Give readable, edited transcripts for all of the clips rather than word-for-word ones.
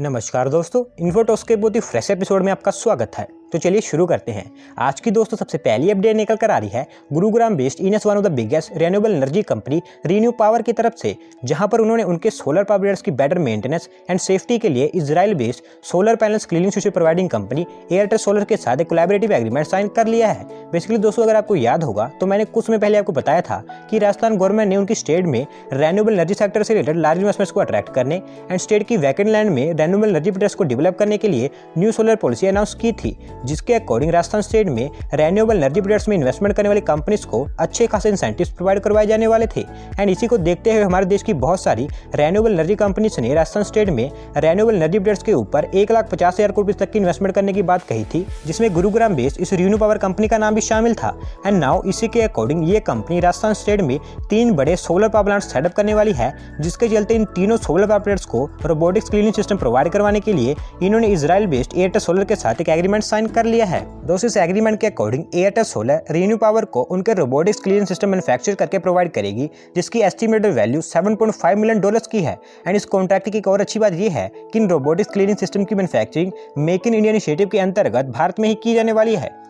नमस्कार दोस्तों, इन्फोटॉक्स के बहुत ही फ्रेश एपिसोड में आपका स्वागत है। तो चलिए शुरू करते हैं। आज की दोस्तों सबसे पहली अपडेट निकल कर आ रही है गुरुग्राम बेस्ड इनएस one of the biggest renewable energy company ReNew Power की तरफ से, जहां पर उन्होंने उनके सोलर पावर प्रोजेक्ट्स की बेटर मेंटेनेंस एंड सेफ्टी के लिए Israel based solar panels cleaning system providing company Airtel solar के साथ एक कोलैबोरेटिव एग्रीमेंट साइन कर लिया है। बेसिकली दोस्तों, अगर आपको याद होगा तो मैंने कुछ समय पहले आपको बताया था कि राजस्थान गवर्नमेंट ने उनकी स्टेट में रिन्यूएबल एनर्जी सेक्टर से रिलेटेड लार्ज इन्वेस्टमेंट्स को अट्रैक्ट करने एंड स्टेट की वैकेंट लैंड में रिन्यूएबल एनर्जी प्रोजेक्ट्स को डेवलप करने के लिए न्यू सोलर पॉलिसी अनाउंस की थी, जिसके अकॉर्डिंग राजस्थान स्टेट में रिन्यूएबल एनर्जी प्रोजेक्ट्स में इन्वेस्टमेंट करने वाली कंपनीज को अच्छे खासे इंसेंटिव्स प्रोवाइड करवाए जाने वाले थे। एंड इसी को देखते हुए हमारे देश की बहुत सारी रिन्यूएबल एनर्जी कंपनीज ने राजस्थान स्टेट में रिन्यूएबल एनर्जी प्रोजेक्ट्स के ऊपर 1,50,000 करोड़ रुपए तक की इन्वेस्टमेंट करने की बात कही थी, जिसमें गुरुग्राम बेस्ड इस रीन्यू पावर कंपनी का नाम भी शामिल था। एंड नाउ इसी के अकॉर्डिंग ये कंपनी राजस्थान स्टेट में 3 बड़े सोलर पावर प्लांट सेटअप करने वाली है, जिसके चलते इन तीनों सोलर पावर प्लांट्स को रोबोटिक्स क्लीनिंग सिस्टम प्रोवाइड करवाने के लिए इन्होंने इजराइल बेस्ड एयरटेल सोलर के साथ एक एग्रीमेंट साइन कर लिया है। दोस्तों, इस एग्रीमेंट के according Airtel solar renew power को उनके रोबोटिक्स क्लीनिंग सिस्टम मैन्युफैक्चर करके प्रोवाइड करेगी, जिसकी एस्टिमेटेड वैल्यू $7.5 मिलियन की है। एंड इस कॉन्ट्रैक्ट की एक और अच्छी बात यह है कि इन रोबोटिक्स क्लीनिंग सिस्टम की manufacturing make in India initiative के अंतर्गत भारत में ही की जाने वाली है।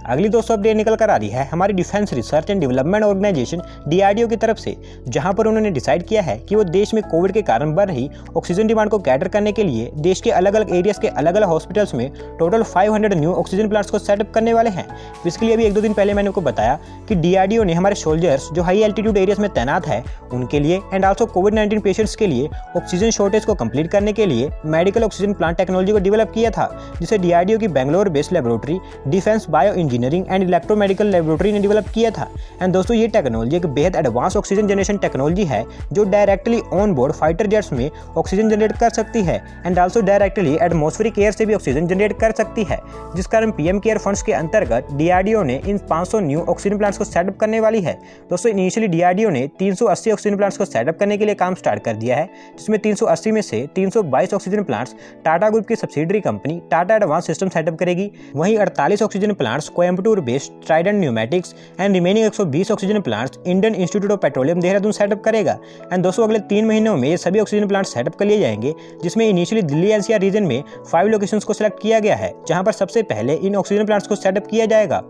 अगली दोस्तों अपडेट निकल कर आ रही है हमारी defence research and development organisation DRDO की तरफ से, जहां पर उन्होंने डिसाइड किया है कि वो देश में कोविड के कारण बढ़ रही ऑक्सीजन डिमांड को कैटर करने के लिए देश के अलग अलग एरियाज के अलग अलग हॉस्पिटल्स में टोटल 500 न्यू ऑक्सीजन प्लांट्स को सेटअप करने वाले हैं। इसके लिए अभी 1-2 दिन पहले मैंने आपको बताया कि DRDO ने हमारे सोल्जर्स जो हाई एल्टीट्यूड एरियाज में तैनात है उनके लिए एंड आल्सो कोविड-19 पेशेंट्स के लिए ऑक्सीजन शॉर्टेज को कंप्लीट करने के लिए मेडिकल ऑक्सीजन प्लांट टेक्नोलॉजी को डेवलप किया था, जिसे DRDO की Bangalore based laboratory defence bio engineering and medical laboratory ने डेवलप किया था। एंड दोस्तों, ये टेक्नोलॉजी एक बेहद एडवांस ऑक्सीजन जनरेशन टेक्नोलॉजी है जो directly on board fighter jets में ऑक्सीजन जनरेट कर सकती है and also directly atmospheric air से भी ऑक्सीजन जनरेट कर सकती है, जिस कारण पीएम केयर फंड्स के अंतर्गत DRDO ने इन 500 न्यू ऑक्सीजन प्लांट्स को सेटअप करने वाली है। दोस्तों, इनिशियली DRDO ने 380 ऑक्सीजन प्लांट्स को सेटअप करने के लिए काम स्टार्ट कर दिया है, जिसमें 380 में से 322 ऑक्सीजन प्लांट्स टाटा ग्रुप की subsidiary company Tata advance system setup करेगी। वहीं 48 oxygen plants Coimbatore based Trident pneumatics and remaining 120 oxygen plants Indian institute of petroleum Dehradun setup करेगा। एंड दोस्तों, अगले 3 महीनों में ये सभी ऑक्सीजन प्लांट सेटअप कर लिए जाएंगे, जिसमें इनिशियली दिल्ली NCR रीजन में 5 लोकेशंस को सिलेक्ट किया गया है, जहां पर सबसे पहले इन ऑक्सीजन प्लांट्स को सेटअप किया जाएगा।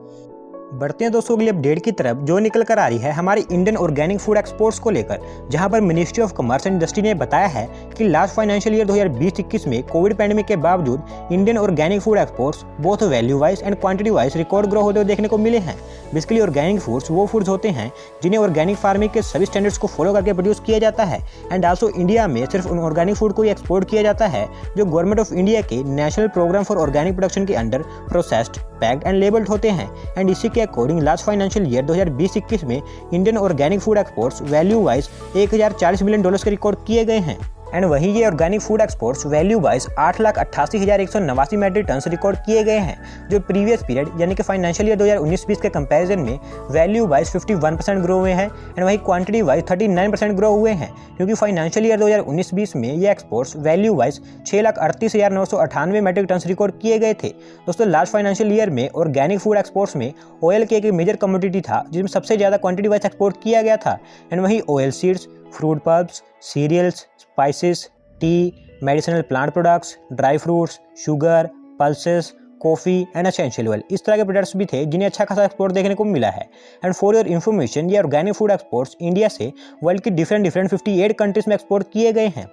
बढ़ते हैं दोस्तों अगली अपडेट की तरफ, जो निकल कर आ रही है हमारी इंडियन ऑर्गेनिक फूड एक्सपोर्ट्स को लेकर, जहां पर ministry of commerce and industry ने बताया है कि लास्ट फाइनेंशियल ईयर 2020-21 में कोविड पैंडेमिक के बावजूद Indian organic food exports both value wise and quantity wise record grow होते हुए देखने को मिले हैं। बेसिकली ऑर्गेनिक फूड्स वो फूड्स होते हैं जिन्हें ऑर्गेनिक फार्मिंग के सभी स्टैंडर्ड्स को फॉलो करके प्रोड्यूस किया जाता है। एंड आल्सो इंडिया में सिर्फ उन ऑर्गेनिक फूड को ही एक्सपोर्ट किया जाता है जो गवर्नमेंट ऑफ इंडिया के national programme for organic production के under processed, packed and labelled होते हैं। एंड इसी के अकॉर्डिंग लास्ट फाइनेंशियल ईयर 2020-21 में Indian organic food exports value wise $1,040 million के रिकॉर्ड किए गए हैं। एंड वहीं ये organic food exports value wise 8,88,189 metric tonne record किए गए हैं, जो प्रीवियस पीरियड यानी कि फाइनेंशियल ईयर 2019-20 के कंपैरिजन में वैल्यू वाइज 51% ग्रो हुए हैं एंड वहीं क्वांटिटी वाइज 39% ग्रो हुए हैं, क्योंकि फाइनेंशियल ईयर 2019-20 में ये exports value wise 6,38,998 metric tonne record किए गए थे। दोस्तों, लास्ट फाइनेंशियल ईयर में ऑर्गेनिक फूड एक्सपोर्ट्स में ऑयल के एक मेजर कमोडिटी था जिसमें सबसे ज़्यादा क्वांटिटी वाइज एक्सपोर्ट किया गया था। एंड वहीं oil seeds, fruit pulps, cereals, spices, tea, medicinal plant products, dry fruits, sugar, pulses, coffee and essential oil, इस तरह के प्रोडक्ट्स भी थे जिन्हें अच्छा खासा एक्सपोर्ट देखने को मिला है। एंड फॉर योर इन्फॉर्मेशन, ये ऑर्गेनिक फूड एक्सपोर्ट्स इंडिया से वर्ल्ड की डिफरेंट 58 कंट्रीज में एक्सपोर्ट किए गए हैं।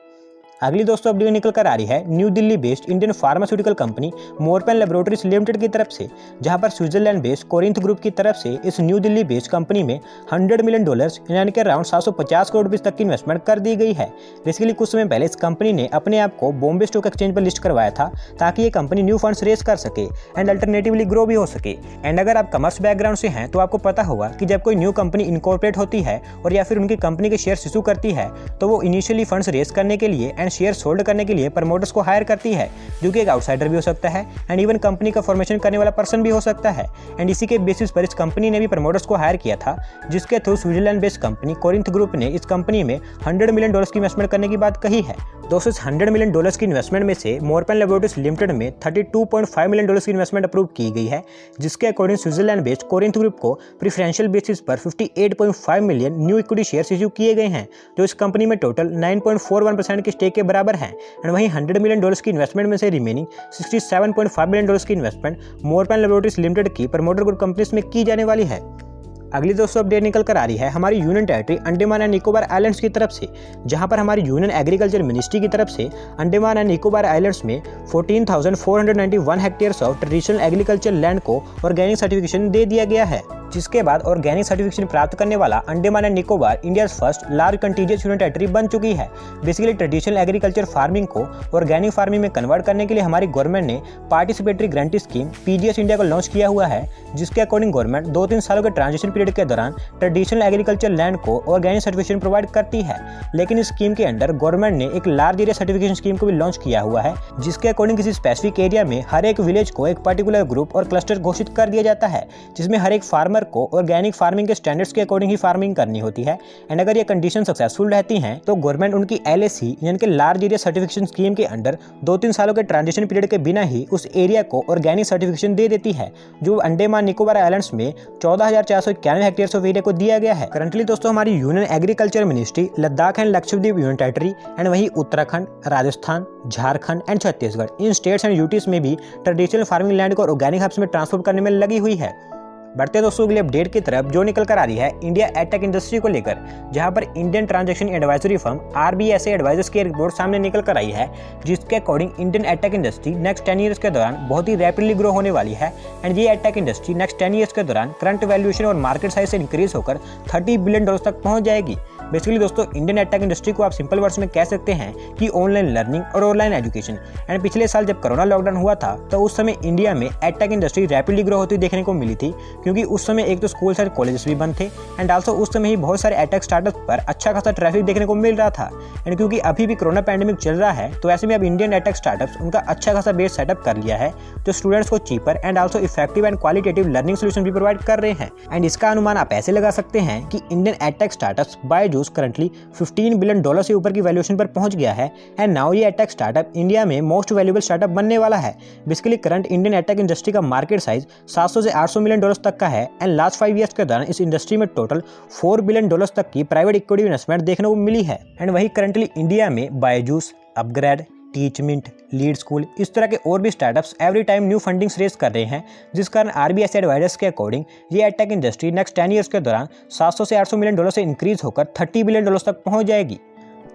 अगली दोस्तों अपडेट निकल कर आ रही है new Delhi based Indian pharmaceutical company Morepen laboratories limited की तरफ से, जहां पर स्विट्जरलैंड बेस्ड कोरिंथ ग्रुप की तरफ से इस न्यू दिल्ली बेस्ड कंपनी में $100 मिलियन यानी कि अराउंड 750 करोड़ रुपए तक की इन्वेस्टमेंट कर दी गई है। बेसिकली कुछ समय पहले इस कंपनी ने अपने आप को बॉम्बे स्टॉक एक्सचेंज पर लिस्ट करवाया था ताकि ये कंपनी न्यू फंड्स रेज कर सके एंड अल्टरनेटिवली ग्रो भी हो सके। एंड अगर आप कॉमर्स बैकग्राउंड से हैं तो आपको पता होगा कि जब कोई न्यू कंपनी इनकॉर्पोरेट होती है और या फिर उनकी कंपनी के शेयर इशू करती है तो वो इनिशियली फंड्स रेज करने के लिए एंड शेयर होल्ड करने के लिए प्रमोटर्स को हायर करती है, जो कि एक आउटसाइडर भी हो सकता है एंड इवन कंपनी का फॉर्मेशन करने वाला पर्सन भी हो सकता है। एंड इसी के बेसिस पर इस कंपनी ने भी प्रमोटर्स को हायर किया था, जिसके through Switzerland based company Corinth group ने इस कंपनी में $100 मिलियन की इन्वेस्टमेंट करने की बात कही है। दोस्तों, इस $100 मिलियन की इन्वेस्टमेंट में से मोरपेन लेबोरेटरीज लिमिटेड में $32.5 मिलियन की इन्वेस्टमेंट अप्रूव की गई है, जिसके according Switzerland based Corinth group को प्रेफरेंशियल बेसिस पर 58.5 million new equity shares issue किए गए हैं, जो इस कंपनी में टोटल 9.41% के स्टेक के के बराबर है। एंड वहीं $100 मिलियन की इन्वेस्टमेंट में से रिमेनिंग $67.5 मिलियन की इन्वेस्टमेंट मोरपैन लेबोरेटरीज लिमिटेड की प्रमोटर ग्रुप कंपनीज में की जाने वाली है। अगली दोस्तों अपडेट निकल कर आ रही है हमारी union territory Andaman and Nicobar islands की तरफ से, जहां पर हमारी यूनियन एग्रीकल्चर मिनिस्ट्री की तरफ से अंडमान एंड निकोबार आइलैंड्स में 14,491 hectares of traditional agriculture land को ऑर्गेनिक सर्टिफिकेशन दे दिया गया है, जिसके बाद ऑर्गेनिक सर्टिफिकेशन प्राप्त करने वाला Andaman and Nicobar India first large contiguous union territory बन चुकी है। बेसिकली ट्रेडिशनल एग्रीकल्चर फार्मिंग को ऑर्गेनिक फार्मिंग में कन्वर्ट करने के लिए हमारी गवर्नमेंट ने participatory grant scheme PGS India को लॉन्च किया हुआ है, जिसके अकॉर्डिंग गवर्नमेंट 2-3 सालों के ट्रांजिशन पीरियड के दौरान ट्रेडिशनल एग्रीकल्चर लैंड को ऑर्गेनिक सर्टिफिकेशन प्रोवाइड करती है। लेकिन इस स्कीम के अंडर गवर्नमेंट ने एक लार्ज एरिया सर्टिफिकेशन स्कीम को भी लॉन्च किया हुआ है, जिसके अकॉर्डिंग किसी स्पेसिफिक एरिया में हर एक विलेज को एक पर्टिकुलर ग्रुप और क्लस्टर घोषित कर दिया जाता है, जिसमें हर एक फार्मर को ऑर्गेनिक फार्मिंग के स्टैंडर्ड्स के अकॉर्डिंग ही फार्मिंग करनी होती है। एंड अगर ये कंडीशन सक्सेसफुल रहती हैं तो गवर्नमेंट उनकी LAC यानी कि लार्ज एरिया सर्टिफिकेशन स्कीम के अंडर 2-3 सालों के ट्रांजिशन पीरियड के बिना ही उस एरिया को ऑर्गेनिक सर्टिफिकेशन दे देती है, जो अंडमान निकोबार आइलैंड्स में 14,491 हेक्टेयर्स ऑफ एरिया को दिया गया है। करंटली दोस्तों हमारी union agriculture ministry Ladakh and Lakshadweep union territory and वही उत्तराखंड, राजस्थान, झारखंड एंड छत्तीसगढ़ इन स्टेट्स एंड यूटीज में भी ट्रेडिशनल फार्मिंग लैंड को ऑर्गेनिक हब्स में ट्रांसफॉर्म करने में लगी हुई है। बढ़ते दोस्तों अगले अपडेट की तरफ, जो निकल कर आ रही है इंडिया एडटेक इंडस्ट्री को लेकर, जहां पर Indian transaction advisory firm RBSA advisors की रिपोर्ट सामने निकल कर आई है, जिसके according Indian edtech industry next 10 years के दौरान बहुत ही रैपिडली ग्रो होने वाली है। एंड ये एडटेक इंडस्ट्री नेक्स्ट 10 ईयर्स के दौरान करंट वैल्यूएशन और मार्केट साइज से इंक्रीज होकर $30 बिलियन तक पहुंच जाएगी। बेसिकली दोस्तों इंडियन एडटेक इंडस्ट्री को आप सिंपल वर्ड्स में कह सकते हैं कि ऑनलाइन लर्निंग और ऑनलाइन एजुकेशन। एंड पिछले साल जब कोरोना लॉकडाउन हुआ था तो उस समय इंडिया में एडटेक इंडस्ट्री रैपिडली ग्रो होती देखने को मिली थी, क्योंकि उस समय एक तो स्कूल्स और कॉलेजेस भी बंद थे एंड आल्सो उस समय ही बहुत सारे एडटेक स्टार्टअप पर अच्छा खासा ट्रैफिक देखने को मिल रहा था। एंड क्योंकि अभी भी कोरोना पैंडेमिक चल रहा है तो ऐसे में अब इंडियन एडटेक स्टार्टअप्स उनका अच्छा खासा बेस सेटअप कर लिया है, जो स्टूडेंट्स को cheaper and also effective and qualitative learning solution भी प्रोवाइड कर रहे हैं। एंड इसका अनुमान आप ऐसे लगा सकते हैं कि Indian edtech startups Byju's currently $15 billion से ऊपर की वैल्यूएशन पर पहुंच गया है। एंड नाउ ये एडटेक स्टार्टअप इंडिया में मोस्ट वैल्यूएबल स्टार्टअप बनने वाला है। Basically current Indian edtech industry का मार्केट साइज 700 से 800 मिलियन डॉलर्स तक का है। एंड लास्ट 5 ईयर्स के दौरान इस इंडस्ट्री में टोटल $4 बिलियन तक की प्राइवेट इक्विटी इन्वेस्टमेंट देखने को मिली है। एंड वही करंटली इंडिया में बायजूस, अपग्रेड, टीचमिंट, लीड स्कूल इस तरह के और भी startups every time new fundings raise कर रहे हैं, जिस कारण RBSA एडवाइजर्स के अकॉर्डिंग ये एडटेक इंडस्ट्री नेक्स्ट 10 ईयर्स के दौरान 700 से 800 मिलियन डॉलर से इंक्रीज होकर $30 बिलियन तक पहुंच जाएगी।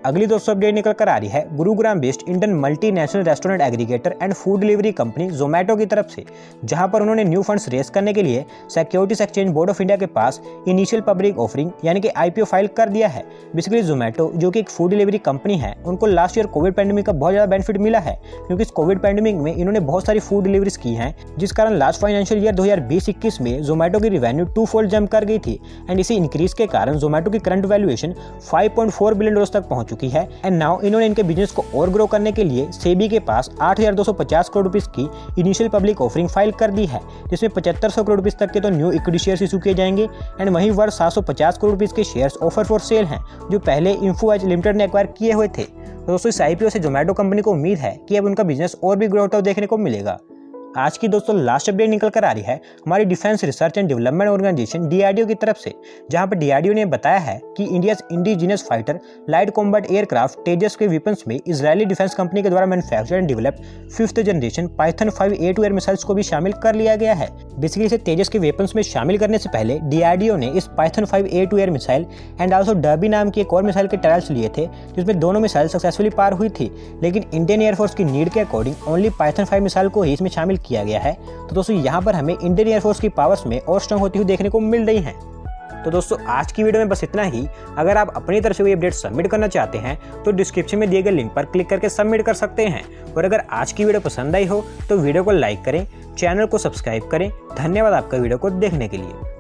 अगली दोस्तों अपडेट निकल कर आ रही है Gurugram based Indian multinational restaurant aggregator and food delivery company Zomato की तरफ से, जहां पर उन्होंने न्यू फंड्स रेज करने के लिए securities exchange board of India के पास इनिशियल पब्लिक ऑफरिंग यानी कि IPO फाइल कर दिया है। बेसिकली जोमेटो जो कि एक फूड डिलीवरी कंपनी है, उनको लास्ट ईयर कोविड पैंडेमिक का बहुत ज़्यादा बेनिफिट मिला है, क्योंकि इस कोविड पैंडेमिक में इन्होंने बहुत सारी फूड डिलीवरीज की हैं, जिस कारण लास्ट फाइनेंशियल ईयर 2020-21 में जोमेटो की रिवेन्यू 2-fold जंप कर गई थी। एंड इसी इंक्रीज के कारण जोमेटो की करंट वैल्यूएशन $5.4 बिलियन तक पहुंच चुकी है। एंड इन्होंने इनके बिजनेस को और ग्रो करने के लिए सेबी के पास 8,250 करोड़ रुपीस की इनिशियल पब्लिक ऑफरिंग फाइल कर दी है, जिसमें 7500 करोड़ रुपीस तक के तो न्यू इक्विटी शेयर्स इशू किए जाएंगे। एंड वहीं वर्थ 750 करोड़ रुपीस के शेयर्स ऑफर फॉर सेल हैं, जो पहले इन्फो एज लिमिटेड ने एक्वायर किए हुए थे। तो दोस्तों इस IPO से जोमेटो कंपनी को उम्मीद है कि अब उनका बिजनेस और भी ग्रो होता हुआ देखने को मिलेगा। आज की दोस्तों लास्ट अपडेट निकल कर आ रही है हमारी defence research and development organisation DRDO की तरफ से, जहां पर DRDO ने बताया है कि India's indigenous fighter light combat aircraft Tejas के वेपन्स में इजरायली डिफेंस कंपनी के द्वारा manufacture and developed 5th generation Python 5 air to air missiles को भी शामिल कर लिया गया है। बेसिकली इसे तेजस के वेपन्स में शामिल करने से पहले DRDO ने इस Python 5 air-to-air missile and also derby नाम की एक और मिसाइल के ट्रायल्स लिए थे, जिसमें दोनों मिसाइल सक्सेसफुली पार हुई थी। लेकिन इंडियन एयरफोर्स की नीड के अकॉर्डिंग ओनली पाइथन 5 मिसाइल को ही इसमें शामिल किया गया है। तो दोस्तों यहाँ पर हमें इंडियन एयरफोर्स की पावर्स में और स्ट्रांग होती हुई देखने को मिल रही हैं। तो दोस्तों आज की वीडियो में बस इतना ही। अगर आप अपनी तरफ से कोई अपडेट सबमिट करना चाहते हैं तो डिस्क्रिप्शन में दिए गए लिंक पर क्लिक करके सबमिट कर सकते हैं। और अगर आज की वीडियो पसंद आई हो तो वीडियो को लाइक करें, चैनल को सब्सक्राइब करें। धन्यवाद आपका वीडियो को देखने के लिए।